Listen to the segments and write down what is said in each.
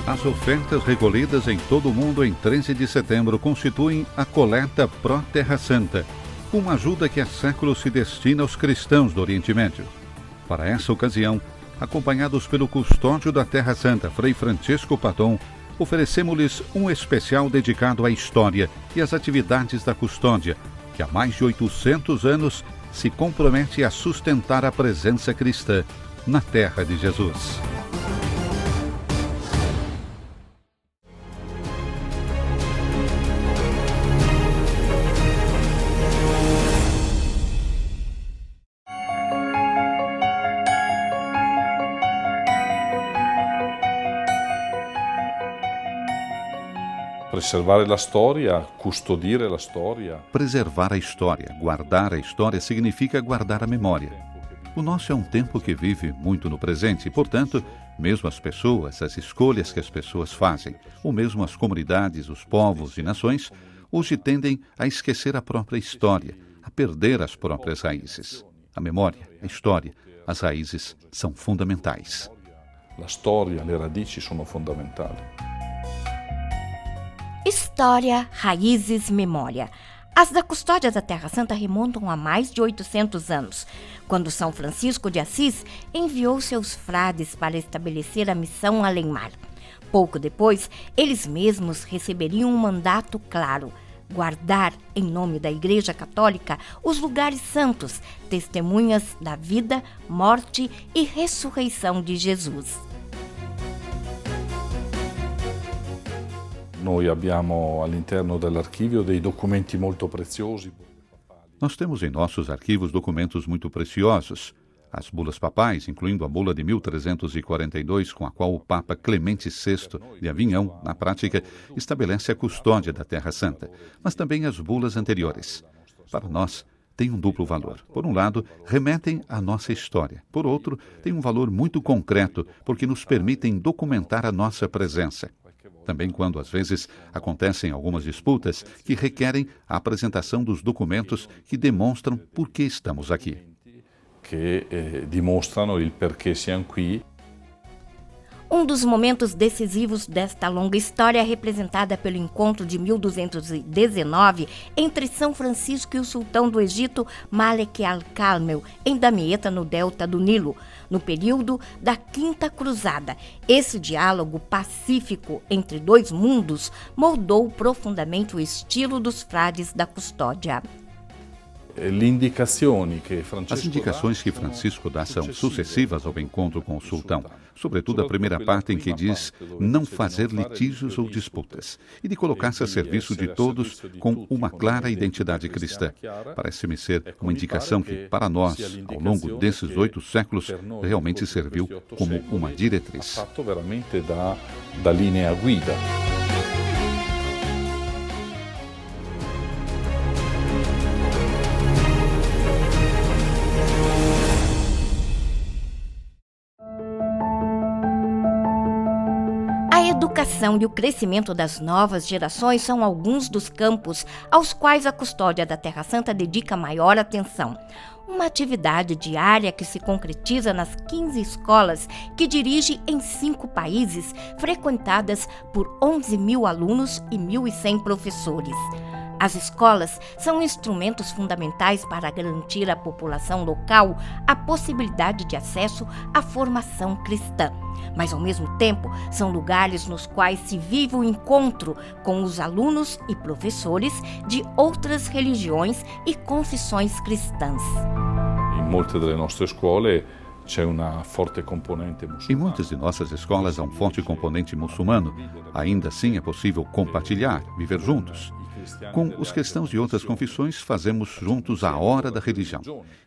As ofertas recolhidas em todo o mundo em 13 de setembro constituem a coleta Pró Terra Santa, uma ajuda que há séculos se destina aos cristãos do Oriente Médio. Para essa ocasião, acompanhados pelo custódio da Terra Santa, Frei Francisco Paton, oferecemos-lhes um especial dedicado à história e às atividades da custódia, que há mais de 800 anos se compromete a sustentar a presença cristã na Terra de Jesus. Preservare la storia, custodire la storia. Preservar a história, guardar a história significa guardar a memória. O nosso é um tempo que vive muito no presente e, portanto, mesmo as pessoas, as escolhas que as pessoas fazem, ou mesmo as comunidades, os povos e nações, hoje tendem a esquecer a própria história, a perder as próprias raízes. A memória, a história, as raízes são fundamentais. La storia, le radici sono fondamentali. História, raízes, memória. As da Custódia da Terra Santa remontam a mais de 800 anos, quando São Francisco de Assis enviou seus frades para estabelecer a missão além-mar. Pouco depois, eles mesmos receberiam um mandato claro: guardar, em nome da Igreja Católica, os lugares santos, testemunhas da vida, morte e ressurreição de Jesus. Noi abbiamo all'interno dell'archivio dei documenti molto preziosi. Nós temos em nossos arquivos documentos muito preciosos. As bulas papais, incluindo a bula de 1342, com a qual o Papa Clemente VI de Avignon, na prática, estabelece a custódia da Terra Santa, mas também as bulas anteriores. Para nós, tem um duplo valor. Por um lado, remetem à nossa história. Por outro, tem um valor muito concreto, porque nos permitem documentar a nossa presença. Também quando, às vezes, acontecem algumas disputas que requerem a apresentação dos documentos que demonstram por que estamos aqui. Que dimostrano il perché siamo qui. Um dos momentos decisivos desta longa história é representada pelo encontro de 1219 entre São Francisco e o sultão do Egito, Malek al-Kamel, em Damieta, no delta do Nilo, no período da Quinta Cruzada. Esse diálogo pacífico entre dois mundos moldou profundamente o estilo dos frades da custódia. As indicações que Francisco dá são sucessivas ao encontro com o sultão, sobretudo a primeira parte em que diz não fazer litígios ou disputas, e de colocar-se a serviço de todos com uma clara identidade cristã. Parece-me ser uma indicação que, para nós, ao longo desses 8 séculos, realmente serviu como uma diretriz. Da linea guida. A educação e o crescimento das novas gerações são alguns dos campos aos quais a Custódia da Terra Santa dedica maior atenção. Uma atividade diária que se concretiza nas 15 escolas que dirige em 5 países, frequentadas por 11 mil alunos e 1.100 professores. As escolas são instrumentos fundamentais para garantir à população local a possibilidade de acesso à formação cristã. Mas, ao mesmo tempo, são lugares nos quais se vive o encontro com os alunos e professores de outras religiões e confissões cristãs. Em muitas das nossas escolas, c'è una forte componente muçulmana. Em muitas de nossas escolas há um forte componente muçulmano. Ainda assim é possível compartilhar, viver juntos. Com os cristãos de outras confissões, fazemos juntos a Hora da Religião.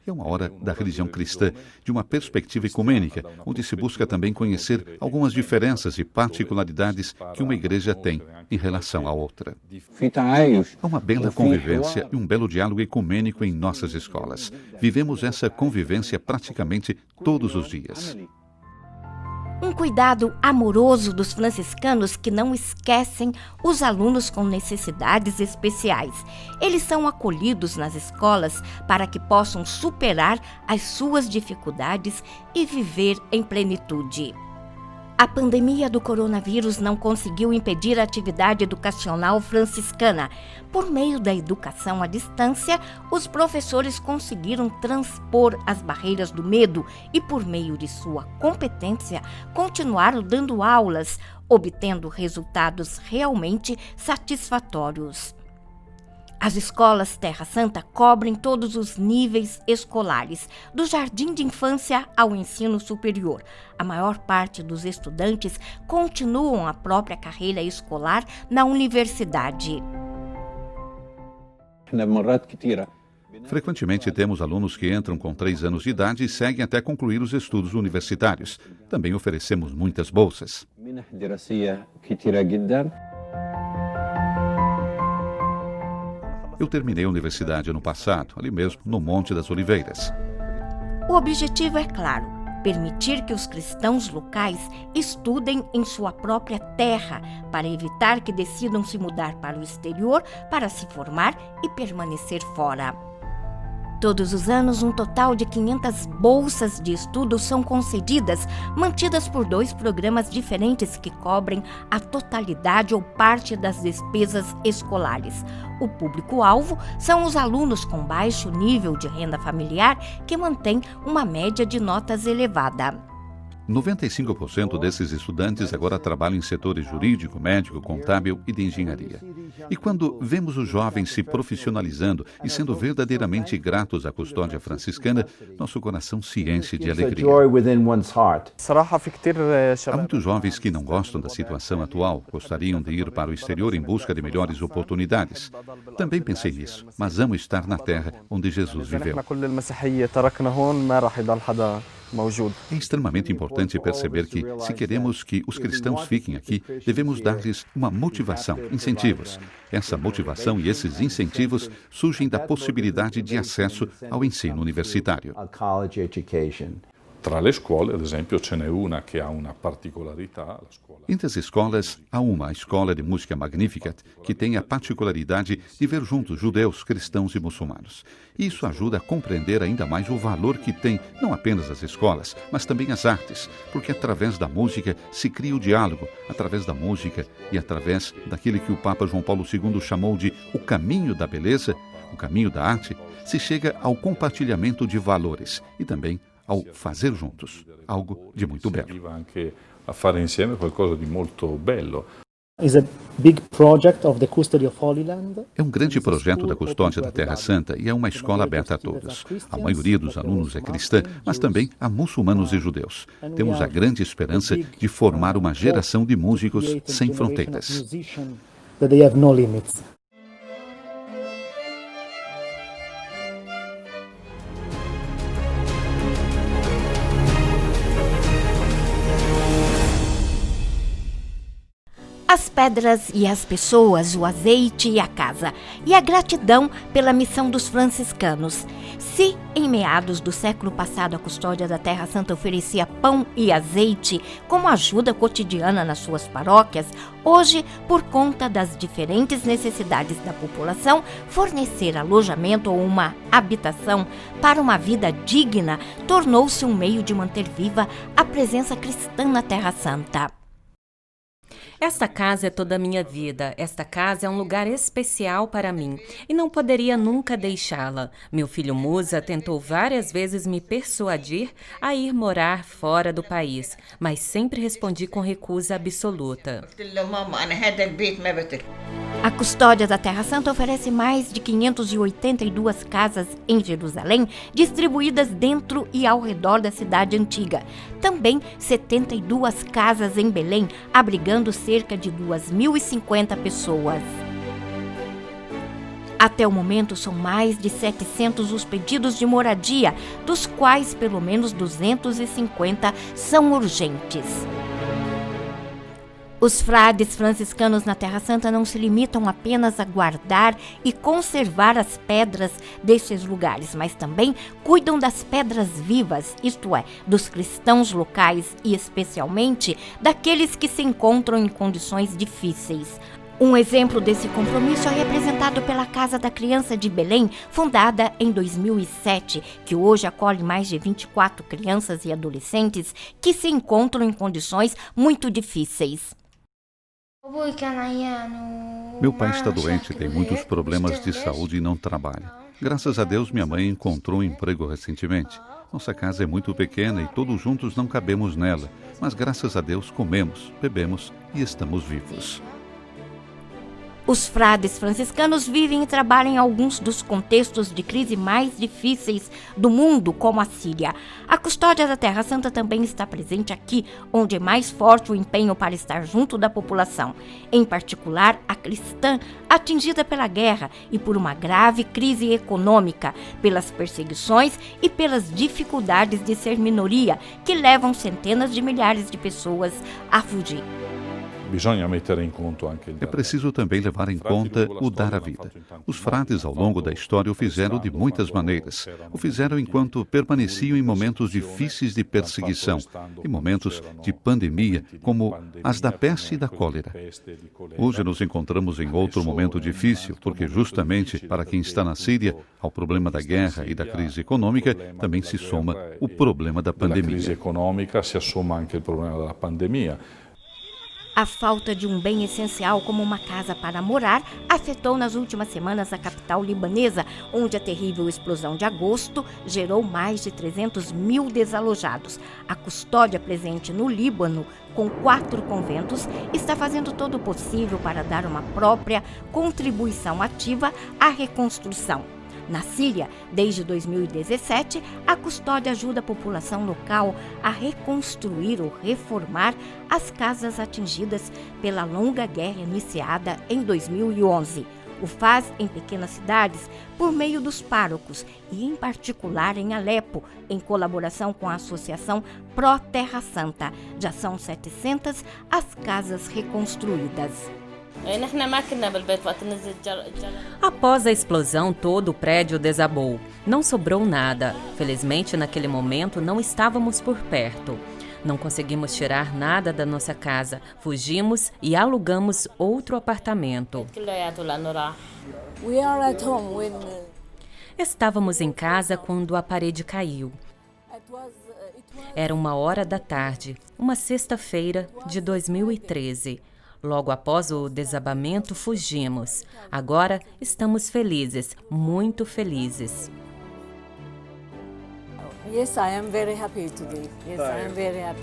É uma hora da religião cristã, de uma perspectiva ecumênica, onde se busca também conhecer algumas diferenças e particularidades que uma igreja tem em relação à outra. Há uma bela convivência e um belo diálogo ecumênico em nossas escolas. Vivemos essa convivência praticamente todos os dias. Um cuidado amoroso dos franciscanos que não esquecem os alunos com necessidades especiais. Eles são acolhidos nas escolas para que possam superar as suas dificuldades e viver em plenitude. A pandemia do coronavírus não conseguiu impedir a atividade educacional franciscana. Por meio da educação à distância, os professores conseguiram transpor as barreiras do medo e, por meio de sua competência, continuaram dando aulas, obtendo resultados realmente satisfatórios. As escolas Terra Santa cobrem todos os níveis escolares, do jardim de infância ao ensino superior. A maior parte dos estudantes continuam a própria carreira escolar na universidade. Frequentemente temos alunos que entram com 3 anos de idade e seguem até concluir os estudos universitários. Também oferecemos muitas bolsas. Eu terminei a universidade ano passado, ali mesmo, no Monte das Oliveiras. O objetivo é claro: permitir que os cristãos locais estudem em sua própria terra, para evitar que decidam se mudar para o exterior para se formar e permanecer fora. Todos os anos, um total de 500 bolsas de estudo são concedidas, mantidas por 2 programas diferentes que cobrem a totalidade ou parte das despesas escolares. O público-alvo são os alunos com baixo nível de renda familiar que mantêm uma média de notas elevada. 95% desses estudantes agora trabalham em setores jurídico, médico, contábil e de engenharia. E quando vemos os jovens se profissionalizando e sendo verdadeiramente gratos à custódia franciscana, nosso coração se enche de alegria. Há muitos jovens que não gostam da situação atual, gostariam de ir para o exterior em busca de melhores oportunidades. Também pensei nisso, mas amo estar na terra onde Jesus viveu. É extremamente importante perceber que, se queremos que os cristãos fiquem aqui, devemos dar-lhes uma motivação, incentivos. Essa motivação e esses incentivos surgem da possibilidade de acesso ao ensino universitário. Tra le scuole, ad esempio, ce n'è una che ha una particolarità. Entre as escolas, há uma, a Escola de Música Magnificat, que tem a particularidade de ver juntos judeus, cristãos e muçulmanos. Isso ajuda a compreender ainda mais o valor que tem não apenas as escolas, mas também as artes, porque através da música se cria o diálogo, através da música e através daquele que o Papa João Paulo II chamou de o caminho da beleza, o caminho da arte, se chega ao compartilhamento de valores e também ao fazer juntos, algo de muito belo. A fare insieme qualcosa di molto bello. É um grande projeto da Custódia da Terra Santa e é uma escola aberta a todos. A maioria dos alunos é cristã, mas também há muçulmanos e judeus. Temos a grande esperança de formar uma geração de músicos sem fronteiras. As pedras e as pessoas, o azeite e a casa, e a gratidão pela missão dos franciscanos. Se, em meados do século passado, a Custódia da Terra Santa oferecia pão e azeite como ajuda cotidiana nas suas paróquias, hoje, por conta das diferentes necessidades da população, fornecer alojamento ou uma habitação para uma vida digna tornou-se um meio de manter viva a presença cristã na Terra Santa. Esta casa é toda a minha vida. Esta casa é um lugar especial para mim e não poderia nunca deixá-la. Meu filho Musa tentou várias vezes me persuadir a ir morar fora do país, mas sempre respondi com recusa absoluta. A Custódia da Terra Santa oferece mais de 582 casas em Jerusalém, distribuídas dentro e ao redor da cidade antiga. Também 72 casas em Belém, abrigando cerca de 2.050 pessoas. Até o momento, são mais de 700 os pedidos de moradia, dos quais pelo menos 250 são urgentes. Os frades franciscanos na Terra Santa não se limitam apenas a guardar e conservar as pedras destes lugares, mas também cuidam das pedras vivas, isto é, dos cristãos locais e especialmente daqueles que se encontram em condições difíceis. Um exemplo desse compromisso é representado pela Casa da Criança de Belém, fundada em 2007, que hoje acolhe mais de 24 crianças e adolescentes que se encontram em condições muito difíceis. Meu pai está doente e tem muitos problemas de saúde e não trabalha. Graças a Deus, minha mãe encontrou um emprego recentemente. Nossa casa é muito pequena e todos juntos não cabemos nela, mas graças a Deus comemos, bebemos e estamos vivos. Os frades franciscanos vivem e trabalham em alguns dos contextos de crise mais difíceis do mundo, como a Síria. A custódia da Terra Santa também está presente aqui, onde é mais forte o empenho para estar junto da população, em particular a cristã, atingida pela guerra e por uma grave crise econômica, pelas perseguições e pelas dificuldades de ser minoria, que levam centenas de milhares de pessoas a fugir. É preciso também levar em conta o dar a vida. Os frades, ao longo da história, o fizeram de muitas maneiras. O fizeram enquanto permaneciam em momentos difíceis de perseguição, em momentos de pandemia, como as da peste e da cólera. Hoje nos encontramos em outro momento difícil, porque justamente para quem está na Síria, ao problema da guerra e da crise econômica, também se soma o problema da pandemia. A falta de um bem essencial como uma casa para morar afetou nas últimas semanas a capital libanesa, onde a terrível explosão de agosto gerou mais de 300 mil desalojados. A custódia presente no Líbano, com 4 conventos, está fazendo todo o possível para dar uma própria contribuição ativa à reconstrução. Na Síria, desde 2017, a custódia ajuda a população local a reconstruir ou reformar as casas atingidas pela longa guerra iniciada em 2011. O faz em pequenas cidades por meio dos párocos e, em particular, em Alepo, em colaboração com a Associação Pró Terra Santa. Já são 700 as casas reconstruídas. Após a explosão, todo o prédio desabou. Não sobrou nada. Felizmente, naquele momento, não estávamos por perto. Não conseguimos tirar nada da nossa casa. Fugimos e alugamos outro apartamento. Estávamos em casa quando a parede caiu. Era 1h da tarde, uma sexta-feira de 2013. Logo após o desabamento, fugimos. Agora estamos felizes, muito felizes. Yes, I am very happy today. Yes, I am very happy.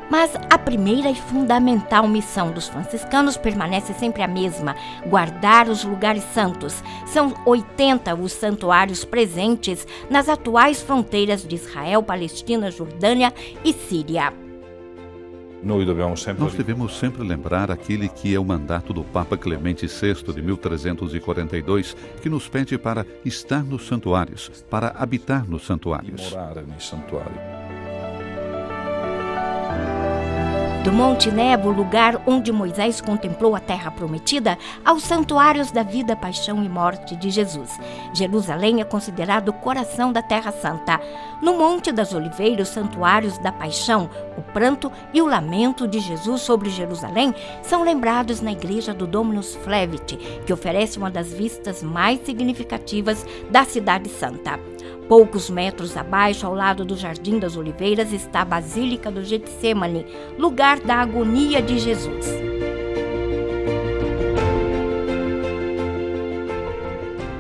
Mas a primeira e fundamental missão dos franciscanos permanece sempre a mesma: guardar os lugares santos. São 80 os santuários presentes nas atuais fronteiras de Israel, Palestina, Jordânia e Síria. Nós devemos sempre lembrar aquele que é o mandato do Papa Clemente VI de 1342, que nos pede para estar nos santuários, para habitar nos santuários. Do Monte Nebo, lugar onde Moisés contemplou a terra prometida, aos santuários da vida, paixão e morte de Jesus. Jerusalém é considerado o coração da Terra Santa. No Monte das Oliveiras, os santuários da paixão, o pranto e o lamento de Jesus sobre Jerusalém são lembrados na igreja do Dominus Flevit, que oferece uma das vistas mais significativas da Cidade Santa. Poucos metros abaixo, ao lado do Jardim das Oliveiras, está a Basílica do Getsemane, lugar da agonia de Jesus.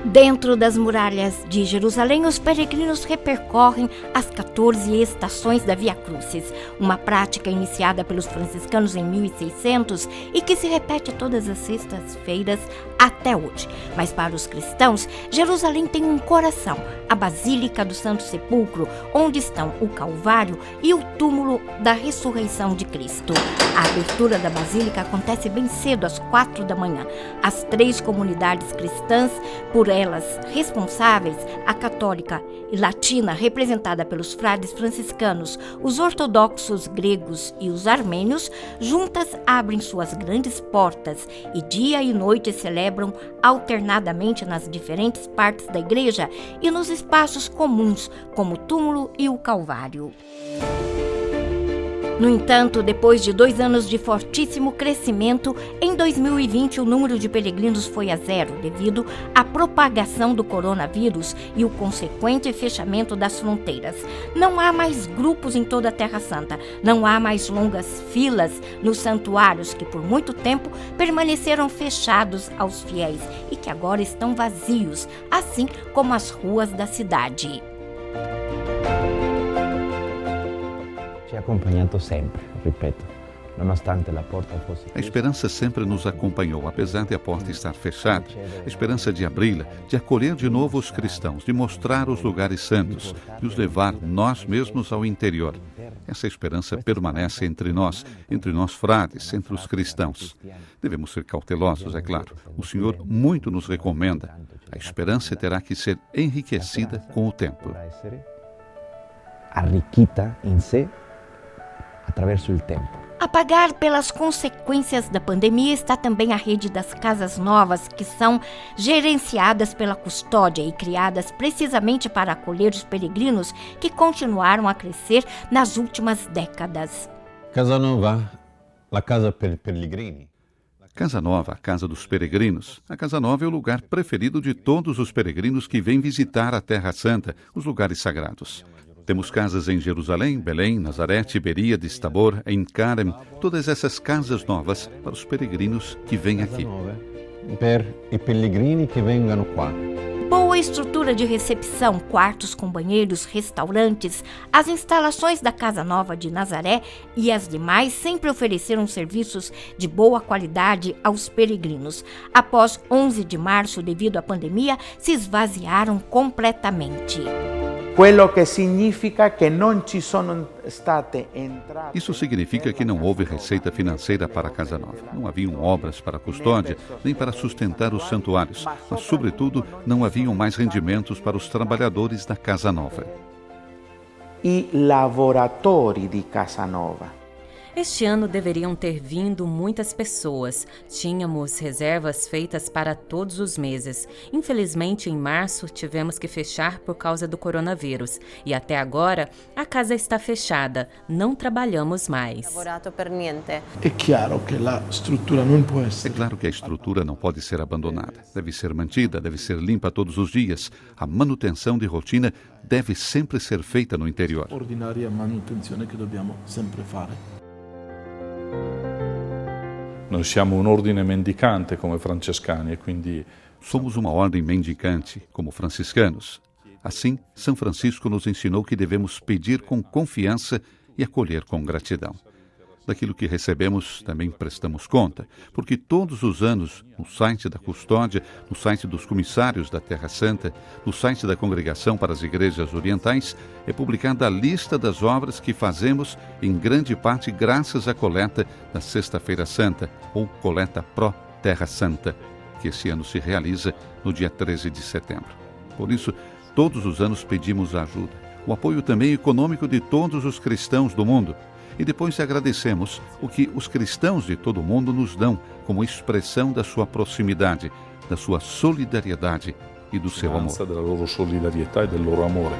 Dentro das muralhas de Jerusalém, os peregrinos repercorrem as 14 estações da Via Crucis, uma prática iniciada pelos franciscanos em 1600 e que se repete todas as sextas-feiras até hoje. Mas para os cristãos, Jerusalém tem um coração, a Basílica do Santo Sepulcro, onde estão o Calvário e o túmulo da ressurreição de Cristo. A abertura da Basílica acontece bem cedo, às 4 da manhã. As 3 comunidades cristãs, por elas responsáveis, a católica e latina, representada pelos frades franciscanos, os ortodoxos gregos e os armênios, juntas abrem suas grandes portas e dia e noite celebram alternadamente nas diferentes partes da igreja e nos espaços comuns, como o túmulo e o Calvário. No entanto, depois de 2 anos de fortíssimo crescimento, em 2020 o número de peregrinos foi a 0 devido à propagação do coronavírus e o consequente fechamento das fronteiras. Não há mais grupos em toda a Terra Santa, não há mais longas filas nos santuários que por muito tempo permaneceram fechados aos fiéis e que agora estão vazios, assim como as ruas da cidade. Ci ha acompanhato sempre, ripeto, nonostante a porta fosse A esperança sempre nos acompanhou, apesar de a porta estar fechada. A esperança de abri-la, de acolher de novo os cristãos, de mostrar os lugares santos, de os levar nós mesmos ao interior. Essa esperança permanece entre nós frades, entre os cristãos. Devemos ser cautelosos, é claro. O Senhor muito nos recomenda. A esperança terá que ser enriquecida com o tempo. Arricchita in sé attraverso il tempo. A pagar pelas consequências da pandemia está também a rede das Casas Novas, que são gerenciadas pela Custódia e criadas precisamente para acolher os peregrinos que continuaram a crescer nas últimas décadas. Casa Nova, la casa per pellegrini. Casa Nova, a Casa dos Peregrinos. A Casa Nova é o lugar preferido de todos os peregrinos que vêm visitar a Terra Santa, os lugares sagrados. Temos casas em Jerusalém, Belém, Nazaré, Tiberíades, Tabor, em Carem, todas essas casas novas para os peregrinos que vêm aqui. Per i pellegrini che vengano qua. Boa estrutura de recepção, quartos com banheiros, restaurantes, as instalações da Casa Nova de Nazaré e as demais sempre ofereceram serviços de boa qualidade aos peregrinos. Após 11 de março, devido à pandemia, se esvaziaram completamente. Quello che significa che non ci sono state entrate. Isso significa que não houve receita financeira para a Casa Nova. Não haviam obras para a custódia, nem para sustentar os santuários, mas, sobretudo, não haviam mais rendimentos para os trabalhadores da Casa Nova. I lavoratori di Casa Nova. Este ano deveriam ter vindo muitas pessoas. Tínhamos reservas feitas para todos os meses. Infelizmente, em março, tivemos que fechar por causa do coronavírus. E até agora, a casa está fechada. Não trabalhamos mais. É claro que a estrutura não pode É ser. claro que a estrutura não pode ser abandonada. Deve ser mantida, deve ser limpa todos os dias. A manutenção de rotina deve sempre ser feita no interior. Ordinária manutenzione che dobbiamo sempre fare. Noi siamo un ordine mendicante come francescani e quindi Somos uma ordem mendicante, como franciscanos. Assim, São Francisco nos ensinou que devemos pedir com confiança e acolher com gratidão. Daquilo que recebemos, também prestamos conta, porque todos os anos, no site da Custódia, no site dos comissários da Terra Santa, no site da Congregação para as Igrejas Orientais, é publicada a lista das obras que fazemos, em grande parte graças à coleta da Sexta-feira Santa, ou Coleta Pró Terra Santa, que esse ano se realiza no dia 13 de setembro. Por isso, todos os anos pedimos ajuda, o apoio também econômico de todos os cristãos do mundo, e depois agradecemos o que os cristãos de todo o mundo nos dão como expressão da sua proximidade, da sua solidariedade e do seu amor. della loro solidarietà e del loro amore.